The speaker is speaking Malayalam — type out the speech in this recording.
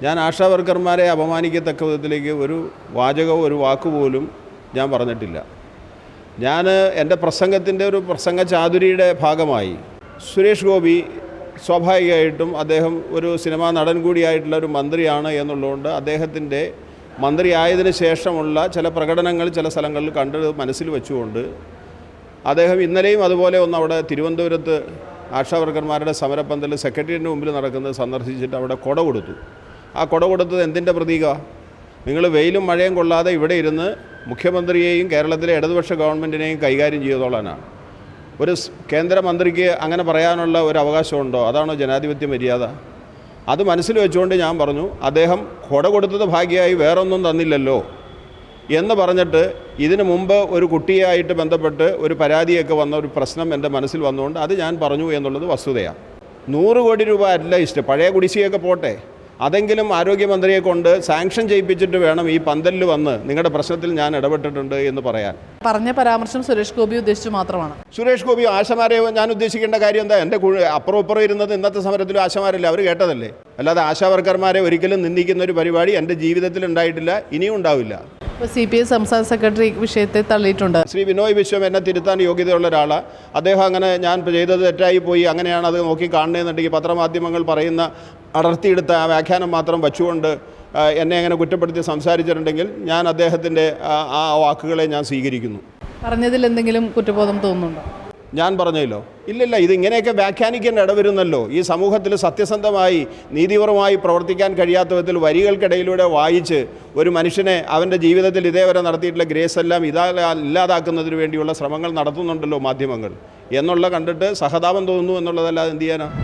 ഞാൻ ആശാ വർക്കർമാരെ അപമാനിക്കത്തക്ക വിധത്തിലേക്ക് ഒരു വാചകമോ ഒരു വാക്കുപോലും ഞാൻ പറഞ്ഞിട്ടില്ല. ഞാൻ എൻ്റെ പ്രസംഗത്തിൻ്റെ ഒരു പ്രസംഗ ചാതുരിയുടെ ഭാഗമായി സുരേഷ് ഗോപി സ്വാഭാവികമായിട്ടും അദ്ദേഹം ഒരു സിനിമാ നടൻ കൂടിയായിട്ടുള്ള ഒരു മന്ത്രിയാണ് എന്നുള്ളതുകൊണ്ട് അദ്ദേഹത്തിൻ്റെ മന്ത്രിയായതിനു ശേഷമുള്ള ചില പ്രകടനങ്ങൾ ചില സ്ഥലങ്ങളിൽ കണ്ട് മനസ്സിൽ വെച്ചുകൊണ്ട് അദ്ദേഹം ഇന്നലെയും അതുപോലെ ഒന്ന് അവിടെ തിരുവനന്തപുരത്ത് ആശാവർക്കർമാരുടെ സമരപ്പന്തൽ സെക്രട്ടേറിയറ്റിന് മുമ്പിൽ നടക്കുന്നത് സന്ദർശിച്ചിട്ട് അവിടെ കൊട കൊടുത്തു. ആ കൊട കൊടുത്തത് എന്തിൻ്റെ പ്രതീക? നിങ്ങൾ വെയിലും മഴയും കൊള്ളാതെ ഇവിടെ ഇരുന്ന് മുഖ്യമന്ത്രിയെയും കേരളത്തിലെ ഇടതുപക്ഷ ഗവൺമെൻറ്റിനെയും കൈകാര്യം ചെയ്തോളാനാണ്. ഒരു കേന്ദ്രമന്ത്രിക്ക് അങ്ങനെ പറയാനുള്ള ഒരു അവകാശമുണ്ടോ? അതാണോ ജനാധിപത്യ മര്യാദ? അത് മനസ്സിൽ വെച്ചുകൊണ്ട് ഞാൻ പറഞ്ഞു, അദ്ദേഹം കൊട കൊടുത്തത് ഭാഗ്യമായി വേറൊന്നും തന്നില്ലല്ലോ എന്ന് പറഞ്ഞിട്ട് ഇതിനു മുമ്പ് ഒരു കുട്ടിയായിട്ട് ബന്ധപ്പെട്ട് ഒരു പരാതിയൊക്കെ വന്ന ഒരു പ്രശ്നം എൻ്റെ മനസ്സിൽ വന്നുകൊണ്ട് അത് ഞാൻ പറഞ്ഞു എന്നുള്ളത് വസ്തുതയാണ്. 100 കോടി രൂപ അല്ല ഇഷ്ടം, പഴയ കുടിശ്ശികയൊക്കെ പോട്ടെ, അതെങ്കിലും ആരോഗ്യമന്ത്രിയെ കൊണ്ട് സാങ്ഷൻ ചെയ്യിപ്പിച്ചിട്ട് വേണം ഈ പന്തലിൽ വന്ന് നിങ്ങളുടെ പ്രശ്നത്തിൽ ഞാൻ ഇടപെട്ടിട്ടുണ്ട് എന്ന് പറയാൻ. പറഞ്ഞ പരാമർശം സുരേഷ് ഗോപി ഉദ്ദേശിച്ചു മാത്രമാണ്. സുരേഷ് ഗോപി ആശമാരെ ഞാൻ ഉദ്ദേശിക്കേണ്ട കാര്യം എന്താ? എൻ്റെ അപ്പുറം ഇപ്പുറം ഇരുന്നത് ഇന്നത്തെ സമരത്തിലും ആശമാരല്ലേ, അവർ കേട്ടതല്ലേ. അല്ലാതെ ആശാവർക്കർമാരെ ഒരിക്കലും നിന്ദിക്കുന്ന ഒരു പരിപാടി എൻ്റെ ജീവിതത്തിൽ ഉണ്ടായിട്ടില്ല, ഇനിയും ഉണ്ടാവില്ല. CPI സംസ്ഥാന സെക്രട്ടറി വിഷയത്തെ തള്ളിയിട്ടുണ്ട്. ശ്രീ ബിനോയ് വിശ്വം എന്നെ തിരുത്താൻ യോഗ്യതയുള്ള ഒരാളാണ്. അദ്ദേഹം അങ്ങനെ ഞാൻ ചെയ്തത് തെറ്റായി പോയി, അങ്ങനെയാണ് അത് നോക്കി കാണുന്നതെന്നുണ്ടെങ്കിൽ പത്രമാധ്യമങ്ങൾ പറയുന്ന അടർത്തിയെടുത്ത ആ വ്യാഖ്യാനം മാത്രം വച്ചുകൊണ്ട് എന്നെ അങ്ങനെ കുറ്റപ്പെടുത്തി സംസാരിച്ചിട്ടുണ്ടെങ്കിൽ ഞാൻ അദ്ദേഹത്തിൻ്റെ ആ വാക്കുകളെ ഞാൻ സ്വീകരിക്കുന്നു. പറഞ്ഞതിൽ എന്തെങ്കിലും കുറ്റബോധം തോന്നുന്നുണ്ടോ? ഞാൻ പറഞ്ഞല്ലോ, ഇല്ലില്ല, ഇതിങ്ങനെയൊക്കെ വ്യാഖ്യാനിക്കേണ്ട ഇടവരുന്നല്ലോ. ഈ സമൂഹത്തിൽ സത്യസന്ധമായി നീതിപരമായി പ്രവർത്തിക്കാൻ കഴിയാത്ത വിധത്തിൽ വരികൾക്കിടയിലൂടെ വായിച്ച് ഒരു മനുഷ്യനെ അവൻ്റെ ജീവിതത്തിൽ ഇതേവരെ നടത്തിയിട്ടുള്ള ഗ്രേസ് എല്ലാം ഇല്ലാതാക്കുന്നതിന് വേണ്ടിയുള്ള ശ്രമങ്ങൾ നടത്തുന്നുണ്ടല്ലോ മാധ്യമങ്ങൾ എന്നുള്ള കണ്ടിട്ട് സഹതാപം തോന്നുന്നു എന്നുള്ളതല്ലാതെ എന്ത് ചെയ്യാനാണ്?